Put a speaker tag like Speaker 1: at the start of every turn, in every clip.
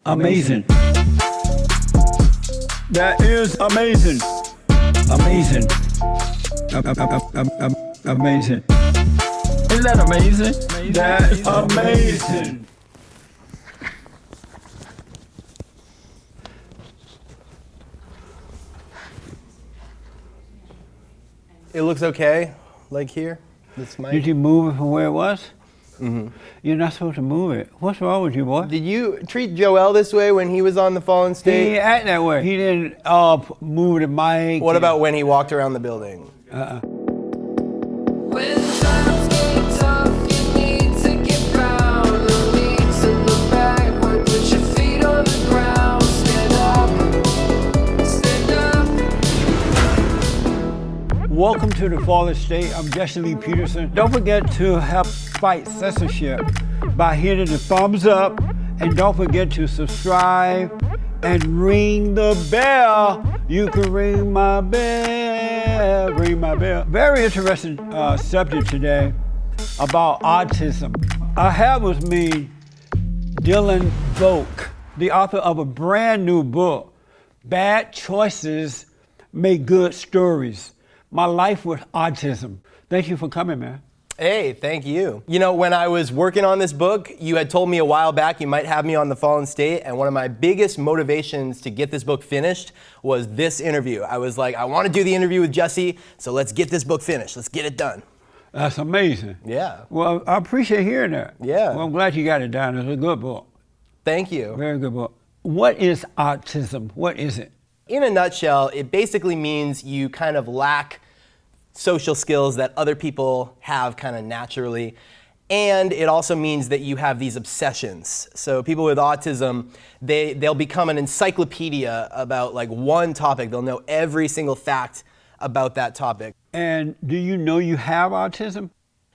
Speaker 1: Amazing. That is amazing. Amazing. Amazing. Isn't that amazing? That's amazing.
Speaker 2: It looks okay, like here. This mic.
Speaker 1: Did you move it from where it was?
Speaker 2: Mm-hmm.
Speaker 1: You're not supposed to move it. What's wrong with you, boy?
Speaker 2: Did you treat Joel this way when he was on The Fallen
Speaker 1: He
Speaker 2: State?
Speaker 1: didn't act that way. He didn't move the mic.
Speaker 2: What about when he walked around the building?
Speaker 3: When times get tough, you need to get down. No need to look backward, put your feet on the ground. Stand up,
Speaker 1: Welcome to The Fallen State. I'm Jesse Lee Peterson. Don't forget to help fight censorship by hitting the thumbs up, and don't forget to subscribe and ring the bell. You can ring my bell, ring my bell. Very interesting subject today about autism. I have with me Dylan Volk, the author of a brand new book, Bad Choices Make Good Stories. My Life with Autism. Thank you for coming, man.
Speaker 2: Hey, thank you. You know, when I was working on this book, you had told me a while back you might have me on The Fallen State, and one of my biggest motivations to get this book finished was this interview. I was like, I want to do the interview with Jesse, so let's get this book finished. Let's get it done.
Speaker 1: That's amazing.
Speaker 2: Yeah.
Speaker 1: Well, I appreciate hearing that.
Speaker 2: Yeah.
Speaker 1: Well, I'm glad you got it down. It's a good book.
Speaker 2: Thank you.
Speaker 1: Very good book. What is autism? What is it?
Speaker 2: In a nutshell, it basically means you kind of lack social skills that other people have kind of naturally. And it also means that you have these obsessions. So people with autism, they'll become an encyclopedia about like one topic. They'll know every single fact about that topic.
Speaker 1: And do you know you have autism?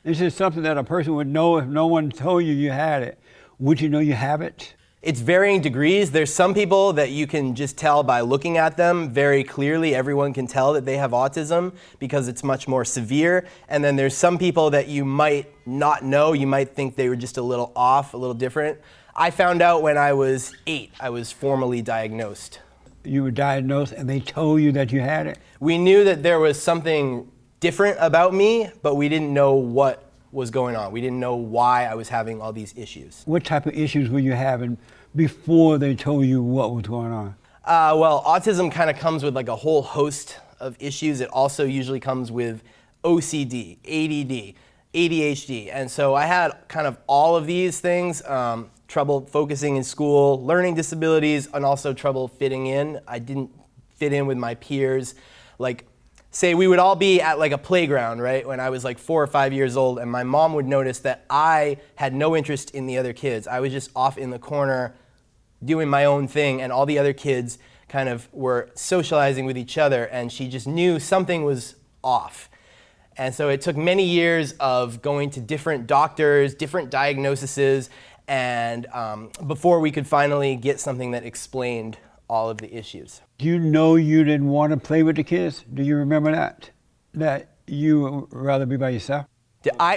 Speaker 1: Is it something that a person would know if no one told you you had it? Would you know you have it?
Speaker 2: It's varying degrees. There's some people that you can just tell by looking at them very clearly. Everyone can tell that they have autism because it's much more severe. And then there's some people that you might not know. You might think they were just a little off, a little different. I found out when I was 8, I was formally diagnosed.
Speaker 1: You were diagnosed and they told you that you had it?
Speaker 2: We knew that there was something different about me, but we didn't know what was going on. We didn't know why I was having all these issues.
Speaker 1: What type of issues were you having before they told you what was going on?
Speaker 2: Well, autism kind of comes with like a whole host of issues. It also usually comes with OCD, ADD, ADHD. And so I had kind of all of these things, trouble focusing in school, learning disabilities, and also trouble fitting in. I didn't fit in with my peers. Like, say we would all be at like a playground, right? When I was like 4 or 5 years old, and my mom would notice that I had no interest in the other kids. I was just off in the corner doing my own thing, and all the other kids kind of were socializing with each other, and she just knew something was off. And so it took many years of going to different doctors, different diagnoses, and before we could finally get something that explained all of the issues.
Speaker 1: Do you know you didn't want to play with the kids? Do you remember that? That you would rather be by yourself?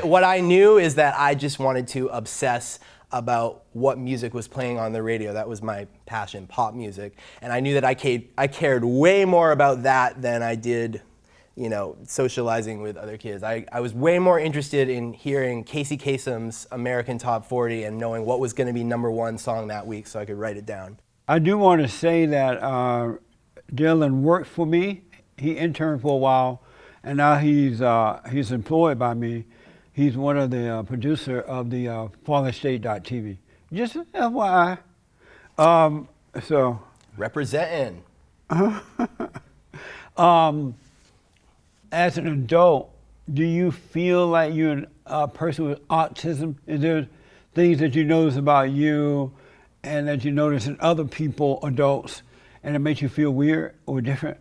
Speaker 2: What I knew is that I just wanted to obsess about what music was playing on the radio. That was my passion, pop music. And I knew that I cared way more about that than I did, you know, socializing with other kids. I was way more interested in hearing Casey Kasem's American Top 40 and knowing what was going to be '1 song that week so I could write it down.
Speaker 1: I do want to say that Dylan worked for me. He interned for a while, and now he's employed by me. He's one of the producer of the TheFallenState TV. Just FYI. So
Speaker 2: representing.
Speaker 1: As an adult, do you feel like you're a person with autism? Is there things that you notice about you and that you notice in other people, adults, and it makes you feel weird or different?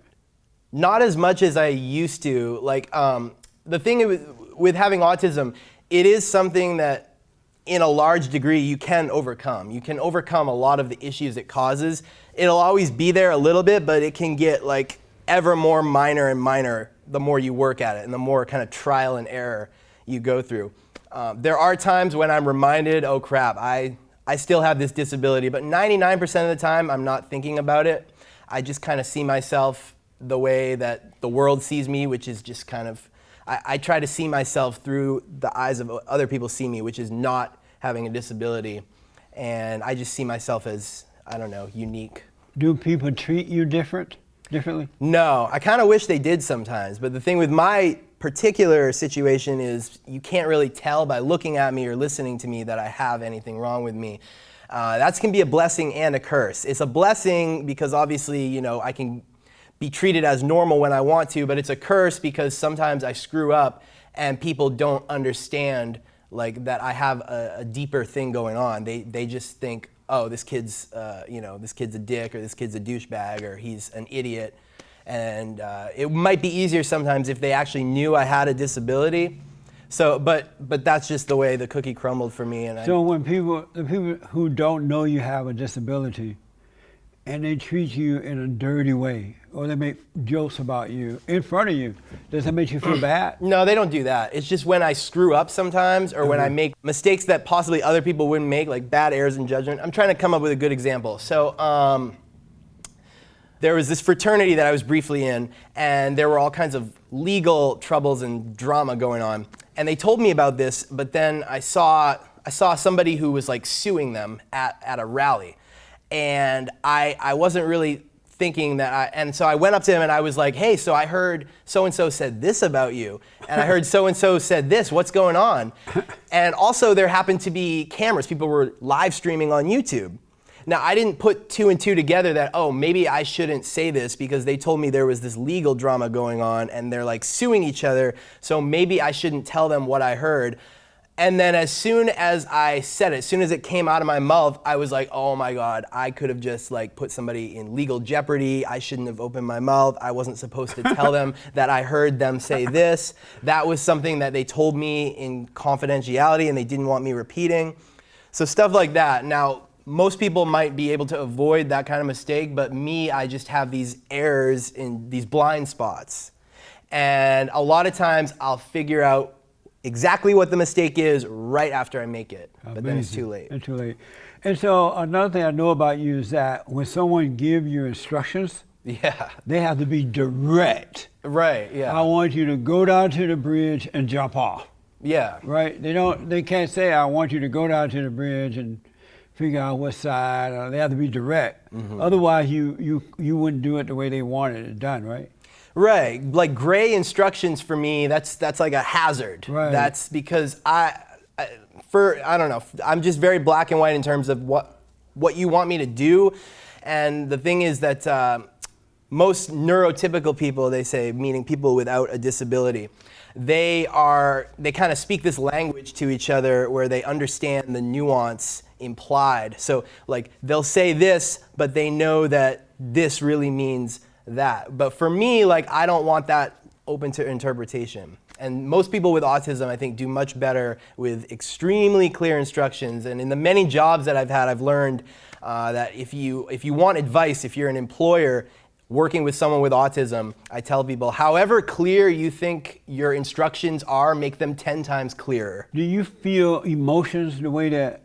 Speaker 2: Not as much as I used to. Like, the thing with having autism, it is something that in a large degree you can overcome. You can overcome a lot of the issues it causes. It'll always be there a little bit, but it can get like ever more minor and minor the more you work at it and the more kind of trial and error you go through. There are times when I'm reminded, oh crap, I I still have this disability, but 99% of the time I'm not thinking about it. I just kind of see myself the way that the world sees me, which is just kind of, I try to see myself through the eyes of other people see me, which is not having a disability. And I just see myself as, I don't know, unique.
Speaker 1: Do people treat you differently?
Speaker 2: No, I kind of wish they did sometimes, but the thing with my particular situation is you can't really tell by looking at me or listening to me that I have anything wrong with me. That can be a blessing and a curse. It's a blessing because obviously, you know, I can be treated as normal when I want to, but it's a curse because sometimes I screw up and people don't understand like that I have a deeper thing going on. They just think, oh, this kid's this kid's a dick, or this kid's a douchebag, or he's an idiot. And it might be easier sometimes if they actually knew I had a disability. So, but that's just the way the cookie crumbled for me. And
Speaker 1: so when the people who don't know you have a disability, and they treat you in a dirty way, or they make jokes about you in front of you, does that make you feel bad?
Speaker 2: No, they don't do that. It's just when I screw up sometimes, or when I make mistakes that possibly other people wouldn't make, like bad errors in judgment. I'm trying to come up with a good example. So there was this fraternity that I was briefly in, and there were all kinds of legal troubles and drama going on. And they told me about this, but then I saw somebody who was like suing them at a rally. And I wasn't really thinking that, and so I went up to him and I was like, hey, so I heard so-and-so said this about you, and I heard so-and-so said this, what's going on? And also there happened to be cameras, people were live streaming on YouTube. Now I didn't put two and two together that, oh, maybe I shouldn't say this because they told me there was this legal drama going on and they're like suing each other, so maybe I shouldn't tell them what I heard. And then as soon as I said it, as soon as it came out of my mouth, I was like, oh my God, I could have just like put somebody in legal jeopardy. I shouldn't have opened my mouth. I wasn't supposed to tell them that I heard them say this. That was something that they told me in confidentiality and they didn't want me repeating. So stuff like that. Now, most people might be able to avoid that kind of mistake, but me, I just have these errors in these blind spots. And a lot of times I'll figure out exactly what the mistake is right after I make it, but then it's too late.
Speaker 1: It's too late. And so another thing I know about you is that when someone gives you instructions,
Speaker 2: Yeah.
Speaker 1: they have to be direct.
Speaker 2: Right, yeah.
Speaker 1: I want you to go down to the bridge and jump off.
Speaker 2: Yeah.
Speaker 1: Right? They can't say, I want you to go down to the bridge and figure out what side. They have to be direct. Mm-hmm. Otherwise, you wouldn't do it the way they wanted it done, right?
Speaker 2: Right, like gray instructions for me, that's like a hazard.
Speaker 1: Right.
Speaker 2: That's because I don't know, I'm just very black and white in terms of what you want me to do. And the thing is that most neurotypical people, they say, meaning people without a disability, they kind of speak this language to each other where they understand the nuance implied. So like they'll say this, but they know that this really means that. But for me, like I don't want that open to interpretation. And most people with autism, I think, do much better with extremely clear instructions. And in the many jobs that I've had, I've learned that if you want advice, if you're an employer working with someone with autism, I tell people, however clear you think your instructions are, make them 10 times clearer.
Speaker 1: Do you feel emotions the way that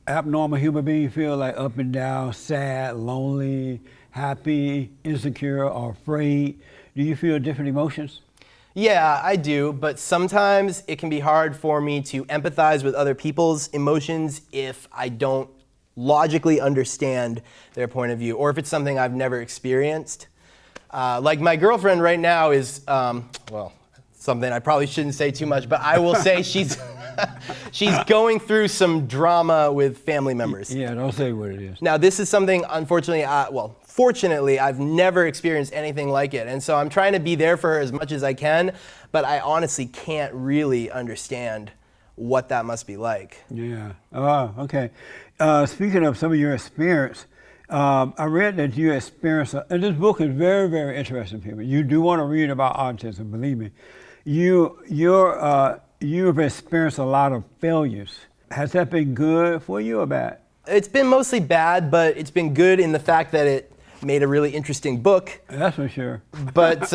Speaker 1: abnormal human beings feel, like up and down, sad, lonely, happy, insecure, or afraid? Do you feel different emotions?
Speaker 2: Yeah, I do, but sometimes it can be hard for me to empathize with other people's emotions if I don't logically understand their point of view, or if it's something I've never experienced. Like my girlfriend right now is, something I probably shouldn't say too much, but I will say she's going through some drama with family members.
Speaker 1: Yeah, don't say what it is.
Speaker 2: Now, this is something, unfortunately, fortunately, I've never experienced anything like it. And so I'm trying to be there for her as much as I can, but I honestly can't really understand what that must be like.
Speaker 1: Yeah. Oh, okay. Speaking of some of your experience, I read that you experienced, and this book is very, very interesting, people. You do want to read about autism, believe me. You've experienced a lot of failures. Has that been good for you or bad?
Speaker 2: It's been mostly bad, but it's been good in the fact that it made a really interesting book.
Speaker 1: That's for sure.
Speaker 2: But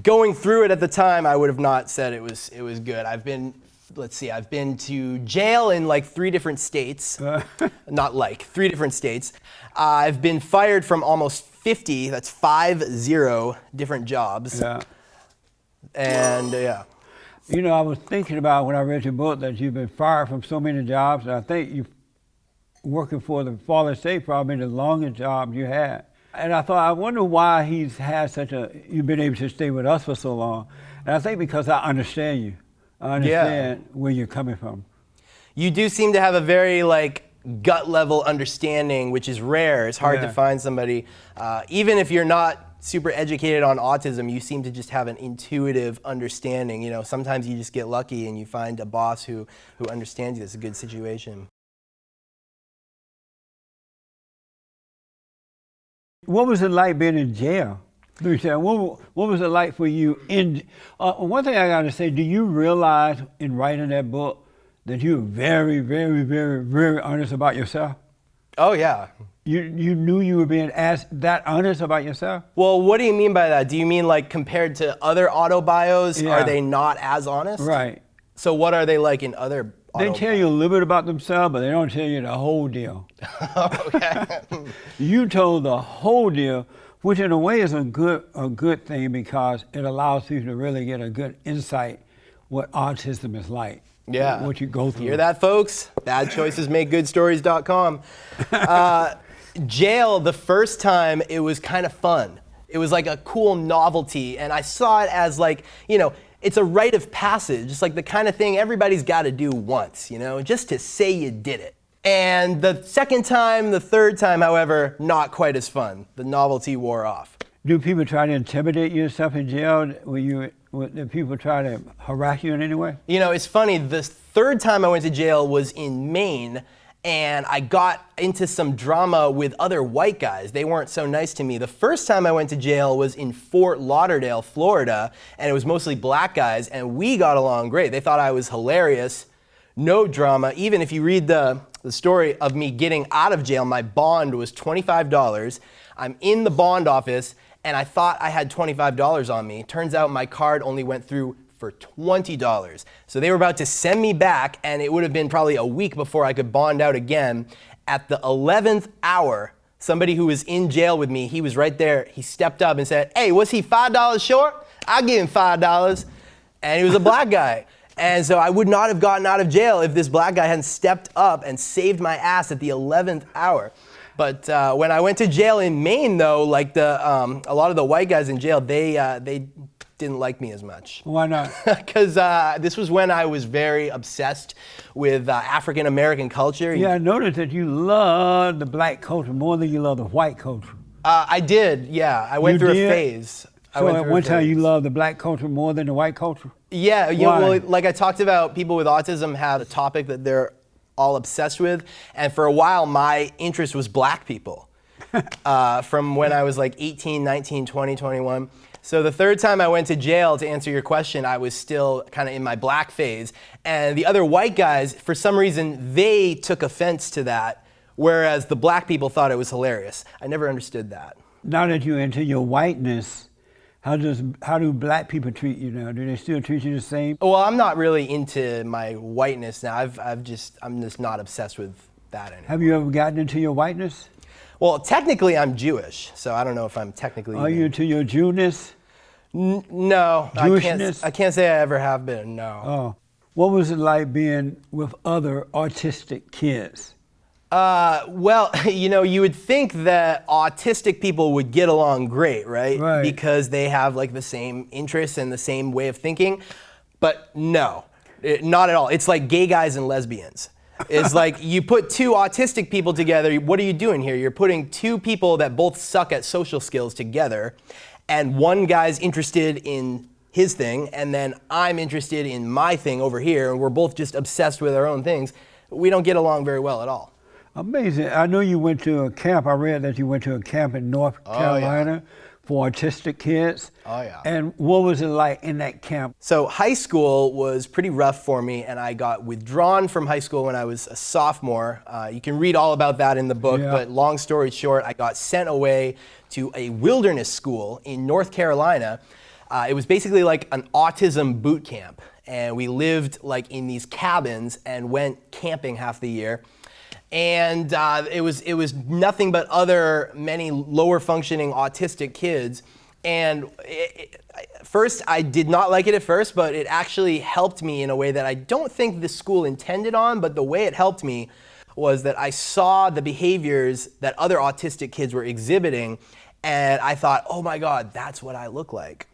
Speaker 2: going through it at the time, I would have not said it was good. I've been let's see, I've been to jail in like 3 different states. Not like, 3 different states. I've been fired from almost 50, that's 50 different jobs.
Speaker 1: Yeah.
Speaker 2: And yeah.
Speaker 1: You know, I was thinking about when I read your book that you've been fired from so many jobs, and I think you working for the TheFallenState probably the longest job you had. And I thought, I wonder why he's had you've been able to stay with us for so long. And I think because I understand you. I understand where you're coming from.
Speaker 2: You do seem to have a very like gut level understanding, which is rare. It's hard to find somebody, even if you're not super educated on autism, you seem to just have an intuitive understanding. You know, sometimes you just get lucky and you find a boss who understands you. It's a good situation.
Speaker 1: What was it like being in jail? What was it like for you in? One thing I gotta say, do you realize in writing that book that you were very, very, very, very honest about yourself?
Speaker 2: Oh yeah.
Speaker 1: You knew you were being asked that honest about yourself?
Speaker 2: Well, what do you mean by that? Do you mean like compared to other autobios, are they not as honest?
Speaker 1: Right.
Speaker 2: So what are they like in other
Speaker 1: They tell you a little bit about themselves, but they don't tell you the whole deal.
Speaker 2: Okay.
Speaker 1: You told the whole deal, which in a way is a good thing because it allows people to really get a good insight what autism is like.
Speaker 2: Yeah.
Speaker 1: What you go through.
Speaker 2: Hear that, folks? BadChoicesMakeGoodStories.com. Jail, the first time, it was kind of fun. It was like a cool novelty, and I saw it as like, you know, it's a rite of passage. It's like the kind of thing everybody's got to do once, you know, just to say you did it. And the second time, the third time, however, not quite as fun. The novelty wore off.
Speaker 1: Do people try to intimidate you and stuff in jail? Do people try to harass you in any way?
Speaker 2: You know, it's funny, the third time I went to jail was in Maine, and I got into some drama with other white guys. They weren't so nice to me. The first time I went to jail was in Fort Lauderdale, Florida, and it was mostly black guys, and we got along great. They thought I was hilarious, no drama. Even if you read the story of me getting out of jail, my bond was $25. I'm in the bond office, and I thought I had $25 on me. Turns out my card only went through for $20. So they were about to send me back, and it would have been probably a week before I could bond out again. At the 11th hour, somebody who was in jail with me, he was right there. He stepped up and said, "Hey, was he $5 short? I'll give him $5. And he was a black guy. And so I would not have gotten out of jail if this black guy hadn't stepped up and saved my ass at the 11th hour. But when I went to jail in Maine, though, like a lot of the white guys in jail, they didn't like me as much.
Speaker 1: Why not?
Speaker 2: Because this was when I was very obsessed with African American culture.
Speaker 1: Yeah, I noticed that you love the black culture more than you love the white culture.
Speaker 2: I did, yeah. I went through a phase.
Speaker 1: So at one time you loved the black culture more than the white culture?
Speaker 2: Yeah,
Speaker 1: Why?
Speaker 2: well, like I talked about, people with autism have a topic that they're all obsessed with, and for a while my interest was black people. From when I was like 18, 19, 20, 21. So the third time I went to jail, to answer your question, I was still kind of in my black phase, and the other white guys, for some reason, they took offense to that, whereas the black people thought it was hilarious. I never understood that.
Speaker 1: Now that you're into your whiteness, how do black people treat you now? Do they still treat you the same?
Speaker 2: Well, I'm not really into my whiteness now. I'm just not obsessed with that anymore.
Speaker 1: Have you ever gotten into your whiteness?
Speaker 2: Well, technically I'm Jewish, so I don't know if I'm technically.
Speaker 1: Are you into your Jewness?
Speaker 2: No,
Speaker 1: Jewishness?
Speaker 2: I can't say I ever have been. No.
Speaker 1: Oh, what was it like being with other autistic kids?
Speaker 2: Well, you know, you would think that autistic people would get along great, right?
Speaker 1: Right.
Speaker 2: Because they have like the same interests and the same way of thinking. But no, not at all. It's like gay guys and lesbians. It's like you put 2 autistic people together. What are you doing here? You're putting 2 people that both suck at social skills together, and one guy's interested in his thing, and then I'm interested in my thing over here, and we're both just obsessed with our own things. We don't get along very well at all.
Speaker 1: Amazing. I know you went to a camp. I read that you went to a camp in North Carolina for autistic kids.
Speaker 2: Oh, yeah.
Speaker 1: And what was it like in that camp?
Speaker 2: So high school was pretty rough for me, and I got withdrawn from high school when I was a sophomore. You can read all about that in the book, but long story short, I got sent away to a wilderness school in North Carolina. It was basically like an autism boot camp. and we lived like in these cabins and went camping half the year. And it was nothing but many lower functioning autistic kids. And first, I did not like it at first, but it actually helped me in a way that I don't think the school intended on, but the way it helped me was that I saw the behaviors that other autistic kids were exhibiting, and I thought, oh my God, that's what I look like.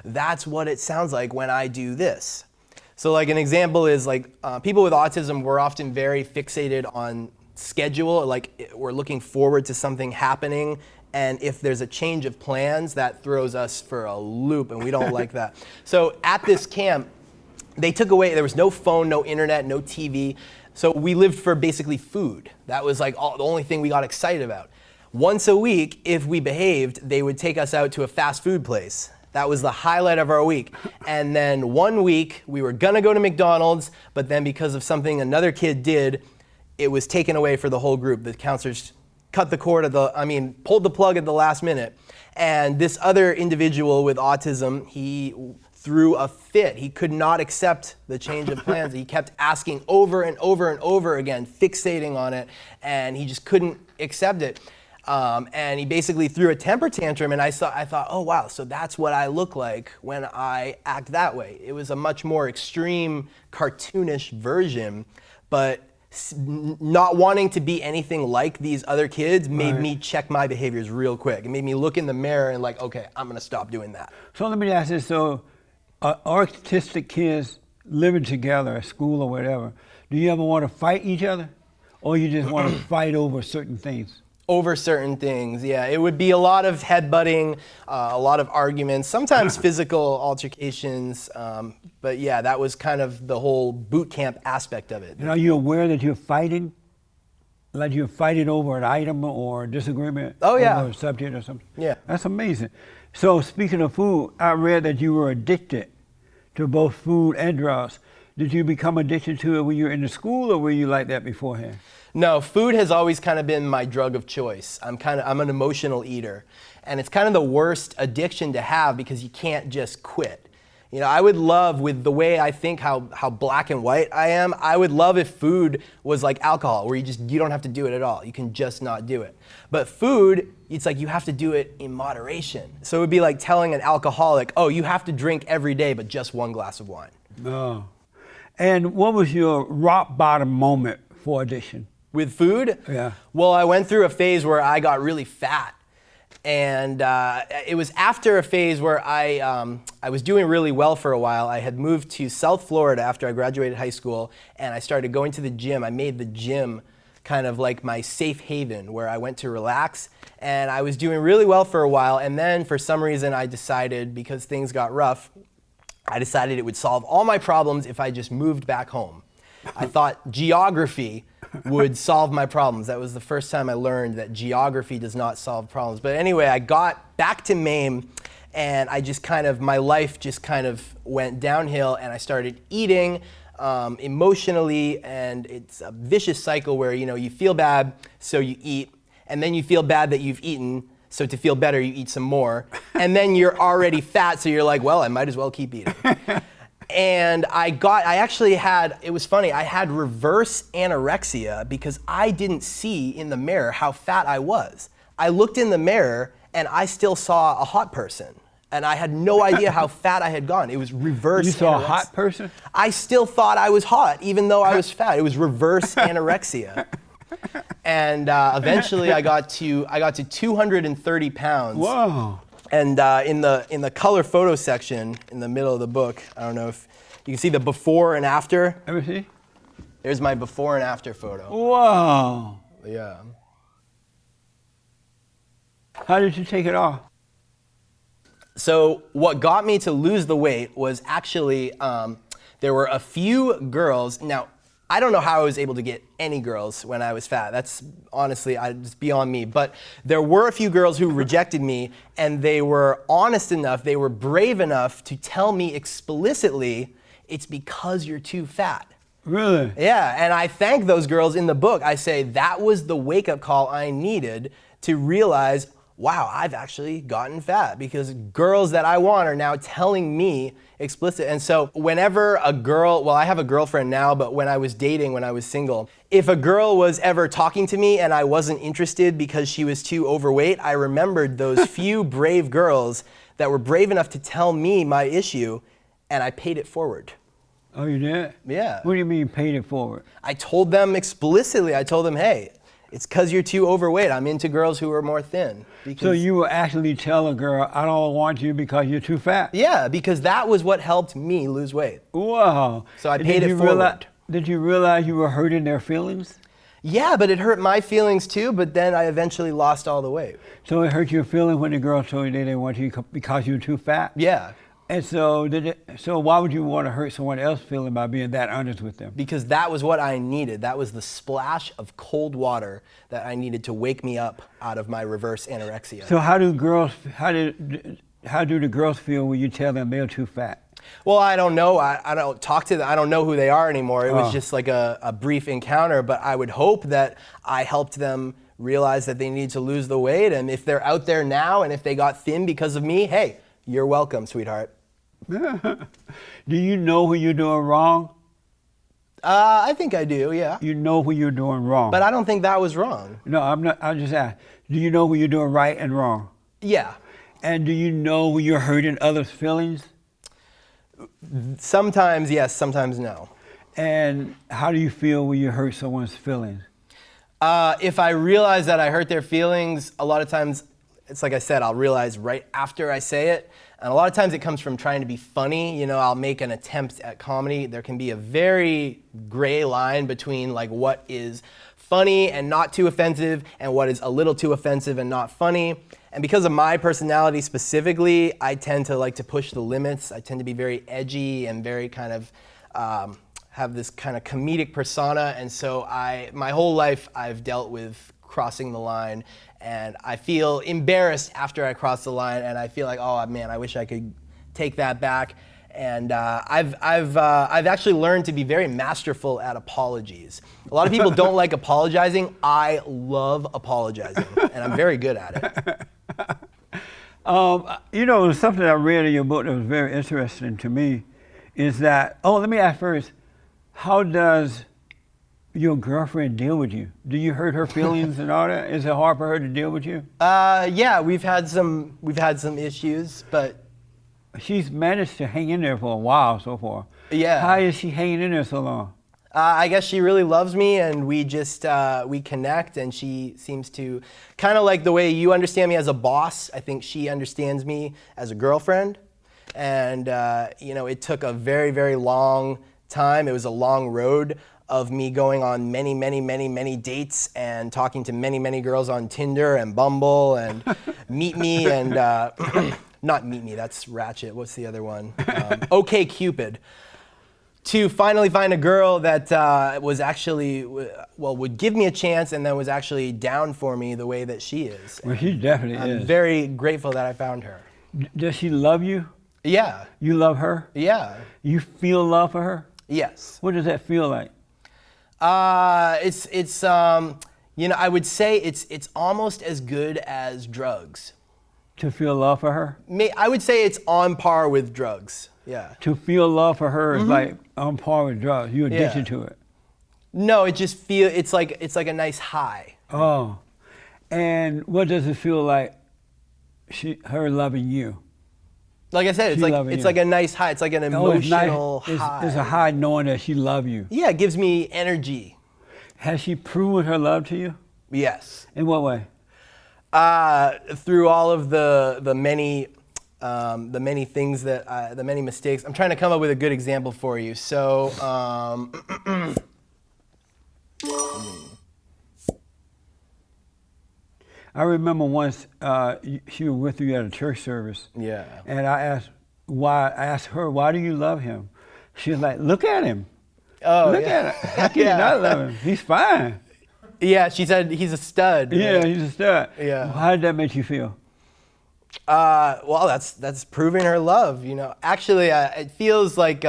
Speaker 2: That's what it sounds like when I do this. So like an example is like people with autism, we're often very fixated on schedule, like we're looking forward to something happening, and if there's a change of plans, that throws us for a loop, and we don't like that. So at this camp, they took away, there was no phone, no internet, no TV, so we lived for basically food. That was like the only thing we got excited about. Once a week, if we behaved, they would take us out to a fast food place. That was the highlight of our week. And then one week, we were gonna go to McDonald's, but then because of something another kid did, it was taken away for the whole group. The counselors cut the cord pulled the plug at the last minute. And this other individual with autism, he threw a fit. He could not accept the change of plans. He kept asking over and over and over again, fixating on it, and he just couldn't accept it. And he basically threw a temper tantrum, and I thought, oh wow, so that's what I look like when I act that way. It was a much more extreme, cartoonish version, but not wanting to be anything like these other kids made me check my behaviors real quick. It made me look in the mirror and like, okay, I'm gonna stop doing that.
Speaker 1: So let me ask this, so autistic kids living together at school or whatever, do you ever want to fight each other? Or you just want to fight over certain things?
Speaker 2: Over certain things, yeah. It would be a lot of headbutting, a lot of arguments, sometimes physical altercations, but yeah, that was kind of the whole boot camp aspect of it.
Speaker 1: And are you aware that you're fighting? Like you're fighting over an item or a disagreement?
Speaker 2: Oh yeah.
Speaker 1: Over a subject or something?
Speaker 2: Yeah.
Speaker 1: That's amazing. So speaking of food, I read that you were addicted to both food and drugs. Did you become addicted to it when you were in the school, or were you like that beforehand?
Speaker 2: No, food has always kind of been my drug of choice. I'm an emotional eater, and it's kind of the worst addiction to have because you can't just quit. You know, I would love, with the way I think how black and white I am, I would love if food was like alcohol, where you don't have to do it at all. You can just not do it. But food, it's like you have to do it in moderation. So it would be like telling an alcoholic, oh, you have to drink every day, but just one glass of wine.
Speaker 1: Oh. And what was your rock bottom moment for addiction?
Speaker 2: With food?
Speaker 1: Yeah.
Speaker 2: Well, I went through a phase where I got really fat. And it was after a phase where I was doing really well for a while. I had moved to South Florida after I graduated high school, and I started going to the gym. I made the gym kind of like my safe haven where I went to relax. And I was doing really well for a while, and then for some reason I decided, because things got rough, I decided it would solve all my problems if I just moved back home. I thought geography would solve my problems. That was the first time I learned that geography does not solve problems. But anyway, I got back to Maine, and my life just kind of went downhill, and I started eating emotionally, and it's a vicious cycle where, you feel bad, so you eat, and then you feel bad that you've eaten, so to feel better, you eat some more, and then you're already fat, so you're like, well, I might as well keep eating. And it was funny, I had reverse anorexia because I didn't see in the mirror how fat I was. I looked in the mirror and I still saw a hot person. And I had no idea how fat I had gone. It was reverse anorexia.
Speaker 1: You saw a hot person?
Speaker 2: I still thought I was hot, even though I was fat. It was reverse anorexia. And eventually I got to 230 pounds.
Speaker 1: Whoa.
Speaker 2: And in the color photo section in the middle of the book, I don't know if you can see the before and after.
Speaker 1: Let me see.
Speaker 2: There's my before and after photo.
Speaker 1: Whoa.
Speaker 2: Yeah.
Speaker 1: How did you take it off?
Speaker 2: So what got me to lose the weight was actually, there were a few girls. Now, I don't know how I was able to get any girls when I was fat. That's honestly, it's beyond me. But there were a few girls who rejected me, and they were honest enough, they were brave enough to tell me explicitly, it's because you're too fat.
Speaker 1: Really?
Speaker 2: Yeah, and I thank those girls in the book. I say that was the wake-up call I needed to realize, wow, I've actually gotten fat, because girls that I want are now telling me explicit. And so whenever a girl, well, I have a girlfriend now, but when I was dating, when I was single, if a girl was ever talking to me and I wasn't interested because she was too overweight, I remembered those few brave girls that were brave enough to tell me my issue, and I paid it forward.
Speaker 1: Oh, you did?
Speaker 2: Yeah.
Speaker 1: What do you mean you paid it forward?
Speaker 2: I told them explicitly, I told them, hey, it's because you're too overweight. I'm into girls who are more thin.
Speaker 1: So you will actually tell a girl, I don't want you because you're too fat?
Speaker 2: Yeah, because that was what helped me lose weight.
Speaker 1: Wow.
Speaker 2: So I paid it forward.
Speaker 1: Did you realize you were hurting their feelings?
Speaker 2: Yeah, but it hurt my feelings too, but then I eventually lost all the weight.
Speaker 1: So it hurt your feelings when the girl told you they didn't want you because you were too fat?
Speaker 2: Yeah.
Speaker 1: And so so why would you want to hurt someone else's feeling by being that honest with them?
Speaker 2: Because that was what I needed. That was the splash of cold water that I needed to wake me up out of my reverse anorexia.
Speaker 1: So how do the girls feel when you tell them they're too fat?
Speaker 2: Well, I don't know. I don't talk to them. I don't know who they are anymore. It was just like a brief encounter, but I would hope that I helped them realize that they need to lose the weight. And if they're out there now and if they got thin because of me, hey, you're welcome, sweetheart.
Speaker 1: Do you know when you're doing wrong?
Speaker 2: I think I do, yeah.
Speaker 1: You know when you're doing wrong.
Speaker 2: But I don't think that was wrong.
Speaker 1: No, I'm not. I just asked. Do you know when you're doing right and wrong?
Speaker 2: Yeah.
Speaker 1: And do you know when you're hurting others' feelings?
Speaker 2: Sometimes yes, sometimes no.
Speaker 1: And how do you feel when you hurt someone's feelings?
Speaker 2: If I realize that I hurt their feelings, a lot of times, it's like I said, I'll realize right after I say it. And a lot of times it comes from trying to be funny. You know, I'll make an attempt at comedy. There can be a very gray line between like what is funny and not too offensive and what is a little too offensive and not funny. And because of my personality specifically, I tend to like to push the limits. I tend to be very edgy and very kind of have this kind of comedic persona. And so my whole life I've dealt with crossing the line, and I feel embarrassed after I cross the line, and I feel like, oh man, I wish I could take that back. And I've actually learned to be very masterful at apologies. A lot of people don't like apologizing. I love apologizing, and I'm very good at it.
Speaker 1: You know, something I read in your book that was very interesting to me is that, let me ask first, how does your girlfriend deal with you? Do you hurt her feelings and all that? Is it hard for her to deal with you?
Speaker 2: Yeah, we've had some issues, but
Speaker 1: she's managed to hang in there for a while so far.
Speaker 2: Yeah.
Speaker 1: How is she hanging in there so long?
Speaker 2: I guess she really loves me, and we just we connect, and she seems to kind of like the way you understand me as a boss. I think she understands me as a girlfriend, and you know, it took a very, very long time. It was a long road of me going on many, many, many, many dates and talking to many, many girls on Tinder and Bumble and Meet Me and not Meet Me, that's Ratchet. What's the other one? OK Cupid. To finally find a girl that was actually, would give me a chance and then was actually down for me the way that she is.
Speaker 1: Well, she definitely is.
Speaker 2: I'm very grateful that I found her.
Speaker 1: Does she love you?
Speaker 2: Yeah.
Speaker 1: You love her?
Speaker 2: Yeah.
Speaker 1: You feel love for her?
Speaker 2: Yes.
Speaker 1: What does that feel like?
Speaker 2: It's you know, I would say it's almost as good as drugs.
Speaker 1: To feel love for her?
Speaker 2: I would say it's on par with drugs. Yeah.
Speaker 1: To feel love for her is like on par with drugs. You're addicted to it.
Speaker 2: No, it's like a nice high.
Speaker 1: Oh. And what does it feel like her loving you?
Speaker 2: Like I said, it's like a nice high. It's like an emotional high.
Speaker 1: It's a high knowing that she loves you.
Speaker 2: Yeah, it gives me energy.
Speaker 1: Has she proven her love to you?
Speaker 2: Yes.
Speaker 1: In what way?
Speaker 2: Through all of the many things that the many mistakes. I'm trying to come up with a good example for you. So.
Speaker 1: I remember once she was with you at a church service.
Speaker 2: Yeah.
Speaker 1: And I asked her, why do you love him? She was like, look at him.
Speaker 2: Oh,
Speaker 1: look at him. How can you not love him? He's fine.
Speaker 2: Yeah, she said he's a stud.
Speaker 1: Yeah, he's a stud.
Speaker 2: Yeah.
Speaker 1: How did that make you feel?
Speaker 2: Well, that's proving her love. You know, actually, it feels like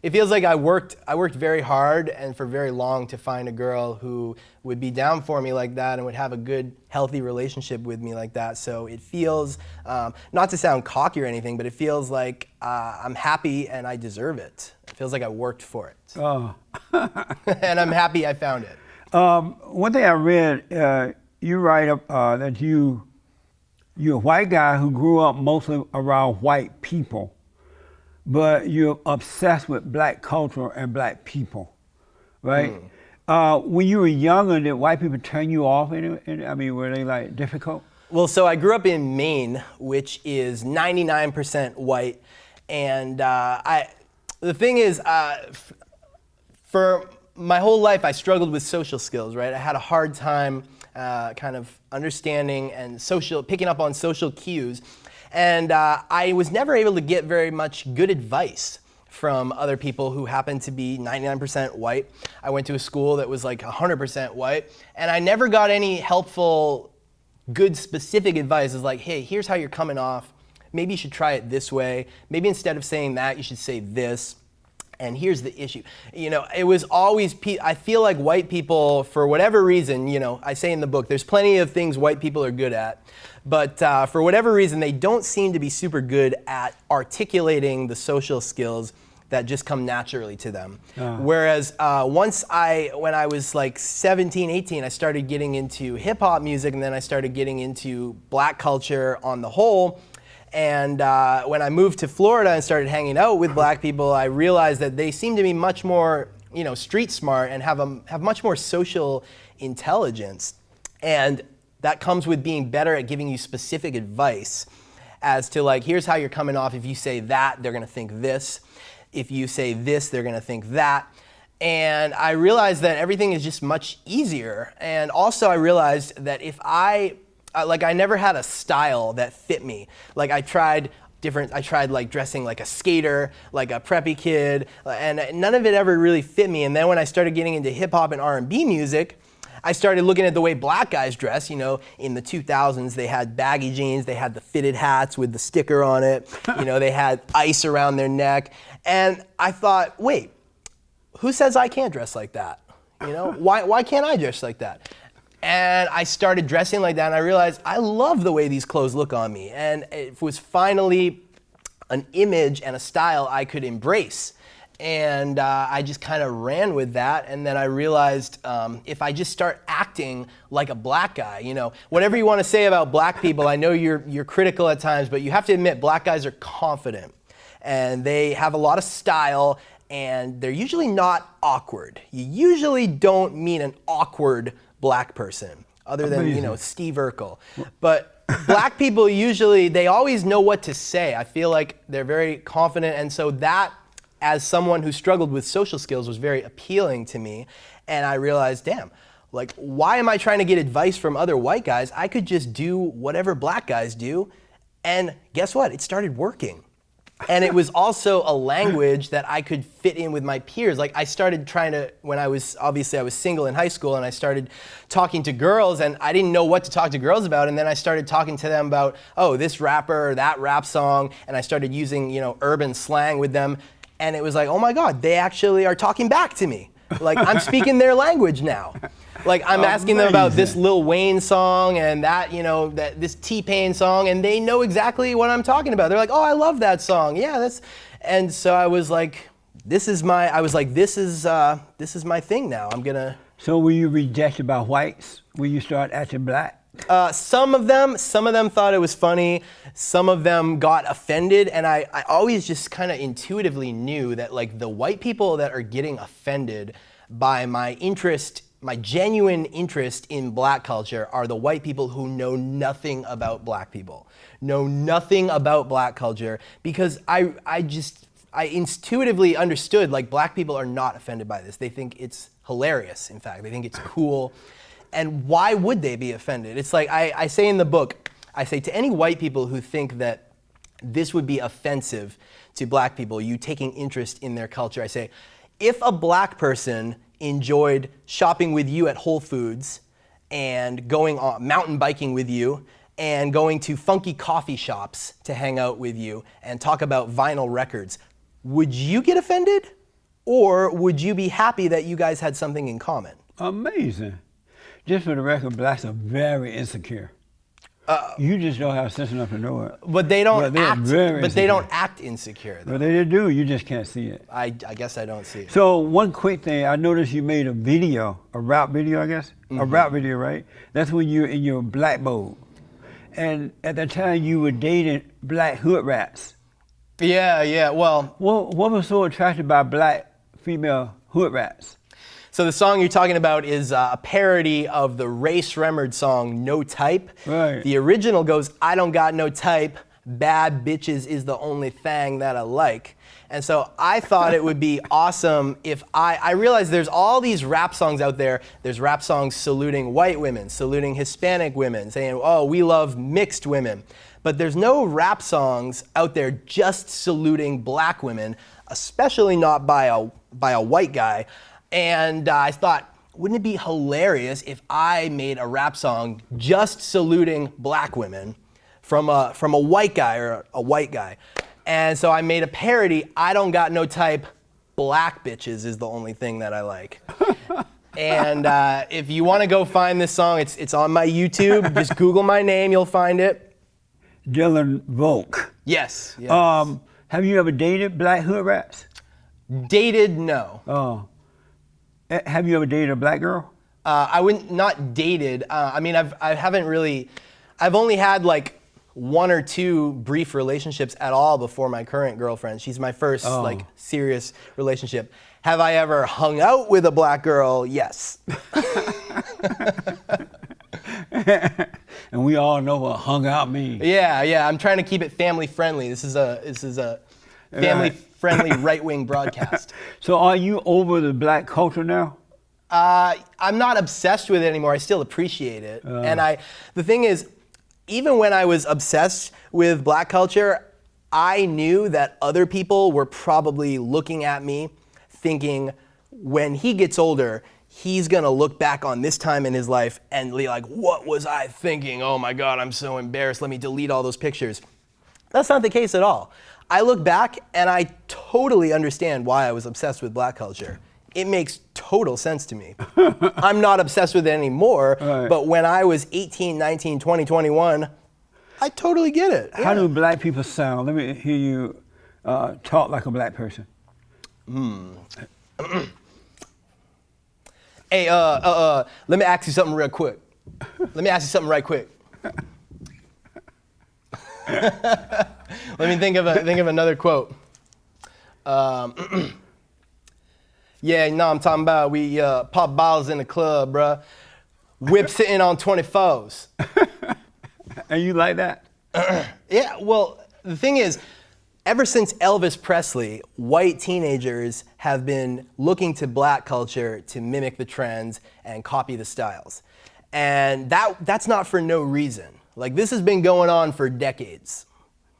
Speaker 2: It feels like I worked very hard and for very long to find a girl who would be down for me like that and would have a good, healthy relationship with me like that. So it feels, not to sound cocky or anything, but it feels like I'm happy and I deserve it. It feels like I worked for it.
Speaker 1: Oh.
Speaker 2: And I'm happy I found it.
Speaker 1: One thing I read, you write up that you're a white guy who grew up mostly around white people, but you're obsessed with black culture and black people, right? When you were younger, did white people turn you off? I mean, were they like difficult?
Speaker 2: Well, so I grew up in Maine, which is 99% white, and the thing is, for my whole life, I struggled with social skills, right? I had a hard time kind of understanding and picking up on social cues. And I was never able to get very much good advice from other people who happened to be 99% white. I went to a school that was like 100% white, and I never got any helpful, good, specific advice. It's like, hey, here's how you're coming off. Maybe you should try it this way. Maybe instead of saying that, you should say this. And here's the issue. You know, it was always, I feel like white people, for whatever reason, you know, I say in the book, there's plenty of things white people are good at, but for whatever reason, they don't seem to be super good at articulating the social skills that just come naturally to them. Whereas when I was like 17, 18, I started getting into hip hop music, and then I started getting into black culture on the whole. And when I moved to Florida and started hanging out with black people, I realized that they seem to be much more, you know, street smart and have much more social intelligence. And that comes with being better at giving you specific advice as to like, here's how you're coming off. If you say that, they're gonna think this. If you say this, they're gonna think that. And I realized that everything is just much easier. And also I realized that if I never had a style that fit me. Like I tried like dressing like a skater, like a preppy kid, and none of it ever really fit me. And then when I started getting into hip hop and R&B music, I started looking at the way black guys dress. You know, in the 2000s, they had baggy jeans, they had the fitted hats with the sticker on it, you know, they had ice around their neck. And I thought, wait, who says I can't dress like that? You know, why can't I dress like that? And I started dressing like that, and I realized I love the way these clothes look on me. And it was finally an image and a style I could embrace. And I just kind of ran with that. And then I realized if I just start acting like a black guy, you know, whatever you want to say about black people, I know you're critical at times, but you have to admit black guys are confident. And they have a lot of style, and they're usually not awkward. You usually don't meet an awkward black person, other than, you know, Steve Urkel. But black people usually, they always know what to say. I feel like they're very confident, and so that, as someone who struggled with social skills, was very appealing to me. And I realized, damn, like, why am I trying to get advice from other white guys? I could just do whatever black guys do. And guess what? It started working. And it was also a language that I could fit in with my peers. Like I started trying to, when I was single in high school, and I started talking to girls, and I didn't know what to talk to girls about. And then I started talking to them about, oh, this rapper, or that rap song. And I started using, you know, urban slang with them. And it was like, oh my God, they actually are talking back to me. Like I'm speaking their language now. Like I'm asking them about this Lil Wayne song and that, you know, this T-Pain song, and they know exactly what I'm talking about. They're like, oh, I love that song. Yeah, and so I was like, this is my thing now. I'm gonna.
Speaker 1: So were you rejected by whites when you start acting black?
Speaker 2: Some of them thought it was funny. Some of them got offended, and I always just kind of intuitively knew that like the white people that are getting offended by my genuine interest in black culture are the white people who know nothing about black people, know nothing about black culture, because I intuitively understood like black people are not offended by this. They think it's hilarious, in fact. They think it's cool. And why would they be offended? It's like I say in the book, I say to any white people who think that this would be offensive to black people, you taking interest in their culture, I say, if a black person enjoyed shopping with you at Whole Foods and going on mountain biking with you and going to funky coffee shops to hang out with you and talk about vinyl records, would you get offended? Or would you be happy that you guys had something in common?
Speaker 1: Amazing. Just for the record, blacks are very insecure. You just don't have sense enough to know it.
Speaker 2: But they don't
Speaker 1: they're
Speaker 2: act.
Speaker 1: very
Speaker 2: But they
Speaker 1: insecure.
Speaker 2: don't act insecure. Though.
Speaker 1: But they do. You just can't see it.
Speaker 2: I guess I don't see it.
Speaker 1: So one quick thing, I noticed you made a video, a rap video, I guess, a rap video, right? That's when you're in your black mode, and at the time you were dating black hood rats.
Speaker 2: Yeah. Well,
Speaker 1: What was so attractive by black female hood rats?
Speaker 2: so the song you're talking about is a parody of the Ray Shremmerd song "No Type."
Speaker 1: Right.
Speaker 2: The original goes, "I don't got no type. Bad bitches is the only thing that I like." And so I thought it would be awesome if I realized there's all these rap songs out there. There's rap songs saluting white women, saluting Hispanic women, saying, oh, we love mixed women. But there's no rap songs out there just saluting black women, especially not by a white guy. And I thought, wouldn't it be hilarious if I made a rap song just saluting black women from a white guy or a white guy? And so I made a parody, I don't got no type, black bitches is the only thing that I like. And if you want to go find this song, it's on my YouTube. Just Google my name, you'll find it.
Speaker 1: Dylan Volk.
Speaker 2: Yes.
Speaker 1: Have you ever dated black hood rats?
Speaker 2: Dated, no.
Speaker 1: Have you ever dated a black girl?
Speaker 2: I wouldn't, not dated. I mean, I've only had like 1 or 2 brief relationships at all before my current girlfriend. She's my first like serious relationship. Have I ever hung out with a black girl? Yes.
Speaker 1: And we all know what hung out means.
Speaker 2: Yeah. I'm trying to keep it family friendly. This is a family friendly right-wing broadcast.
Speaker 1: So are you over the black culture now?
Speaker 2: I'm not obsessed with it anymore. I still appreciate it. And the thing is, even when I was obsessed with black culture, I knew that other people were probably looking at me thinking, when he gets older, he's gonna look back on this time in his life and be like, what was I thinking? Oh my God, I'm so embarrassed. Let me delete all those pictures. That's not the case at all. I look back and I totally understand why I was obsessed with black culture. It makes total sense to me. I'm not obsessed with it anymore, but when I was 18, 19, 20, 21, I totally get it.
Speaker 1: How do black people sound? Let me hear you talk like a black person.
Speaker 2: Hey, let me ask you something real quick. Let me ask you something right quick. Let me think of another quote. Yeah, no, I'm talking about we pop bottles in the club, bruh. Whip sitting on 24s.
Speaker 1: And you like that?
Speaker 2: Yeah, well, the thing is, ever since Elvis Presley, white teenagers have been looking to black culture to mimic the trends and copy the styles. And that's not for no reason. Like, this has been going on for decades.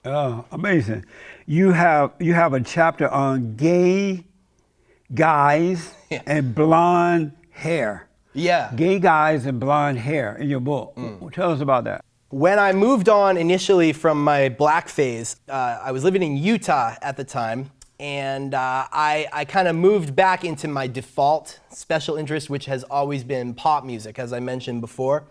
Speaker 1: Oh, amazing. You have a chapter on gay guys and blonde hair.
Speaker 2: Yeah.
Speaker 1: Gay guys and blonde hair in your book. Tell us about that.
Speaker 2: When I moved on initially from my black phase, I was living in Utah at the time, and I kind of moved back into my default special interest, which has always been pop music, as I mentioned before.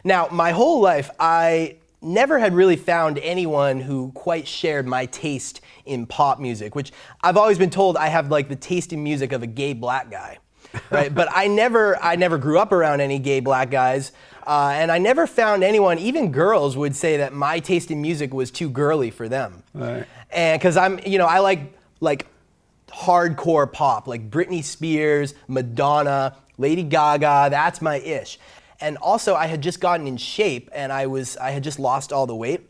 Speaker 2: Now, my whole life, I never had really found anyone who quite shared my taste in pop music, which I've always been told I have like the taste in music of a gay black guy, right? But I never grew up around any gay black guys, and I never found anyone, even girls would say that my taste in music was too girly for them.
Speaker 1: Right.
Speaker 2: And because I like hardcore pop, like Britney Spears, Madonna, Lady Gaga, that's my ish. And also, I had just gotten in shape, and I had just lost all the weight.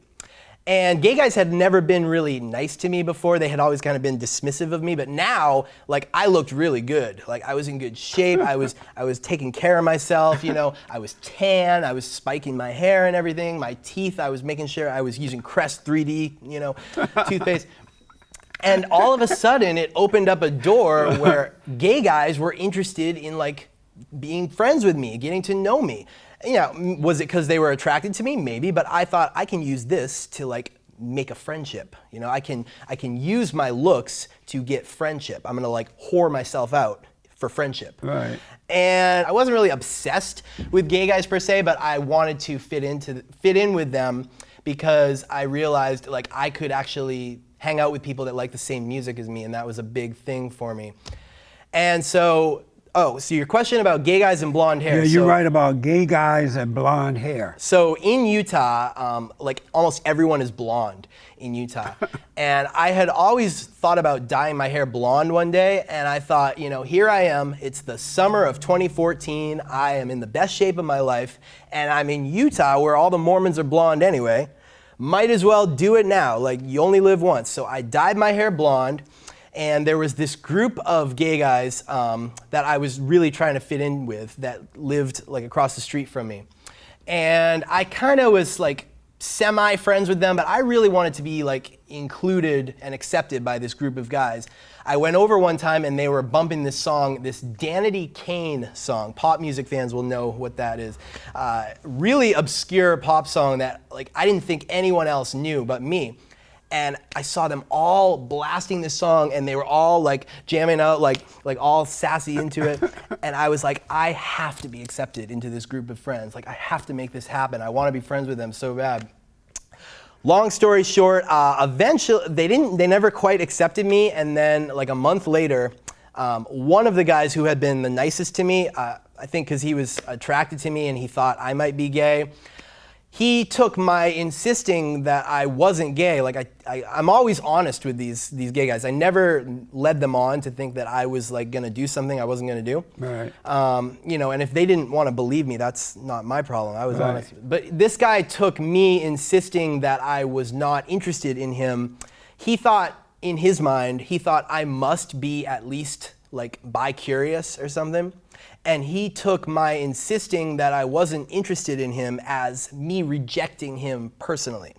Speaker 2: And gay guys had never been really nice to me before. They had always kind of been dismissive of me. But now, like, I looked really good. Like, I was in good shape. I was taking care of myself. You know, I was tan. I was spiking my hair and everything. My teeth, I was making sure I was using Crest 3D, you know, toothpaste. And all of a sudden, it opened up a door where gay guys were interested in, like, being friends with me, getting to know me. You know, was it because they were attracted to me? Maybe, but I thought I can use this to like make a friendship. You know, I can use my looks to get friendship. I'm gonna like whore myself out for friendship.
Speaker 1: Right.
Speaker 2: And I wasn't really obsessed with gay guys per se, but I wanted to fit in with them because I realized like I could actually hang out with people that like the same music as me, and that was a big thing for me. And so, so your question about gay guys and blonde hair.
Speaker 1: Yeah, you're right about gay guys and blonde hair.
Speaker 2: So in Utah, like almost everyone is blonde in Utah. And I had always thought about dyeing my hair blonde one day, and I thought, you know, here I am, it's the summer of 2014, I am in the best shape of my life, and I'm in Utah where all the Mormons are blonde anyway. Might as well do it now, like you only live once. So I dyed my hair blonde, and there was this group of gay guys that I was really trying to fit in with that lived like across the street from me. And I kind of was like semi-friends with them, but I really wanted to be like included and accepted by this group of guys. I went over one time and they were bumping this song, this Danity Kane song. Pop music fans will know what that is. Really obscure pop song that like I didn't think anyone else knew but me. And I saw them all blasting this song, and they were all like jamming out, like all sassy into it. And I was like, I have to be accepted into this group of friends. Like I have to make this happen. I want to be friends with them so bad. Long story short, eventually they never quite accepted me. And then like a month later, one of the guys who had been the nicest to me, I think because he was attracted to me and he thought I might be gay, he took my insisting that I wasn't gay. Like I'm always honest with these gay guys. I never led them on to think that I was like gonna do something I wasn't gonna do.
Speaker 1: Right.
Speaker 2: You know, and if they didn't want to believe me, that's not my problem. I was honest. But this guy took me insisting that I was not interested in him. He thought, in his mind, he thought I must be at least like bi-curious or something. And he took my insisting that I wasn't interested in him as me rejecting him personally.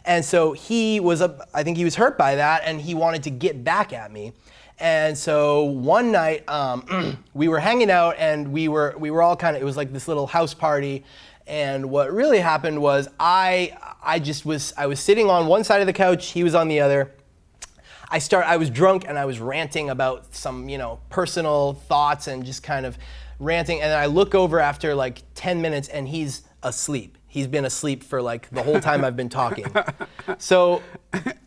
Speaker 2: And so I think he was hurt by that, and he wanted to get back at me. And so one night, we were hanging out, and we were all kind of, it was like this little house party. And what really happened was I was sitting on one side of the couch, he was on the other. I was drunk and I was ranting about some, you know, personal thoughts and just kind of ranting. And then I look over after like 10 minutes and he's asleep. He's been asleep for like the whole time I've been talking. So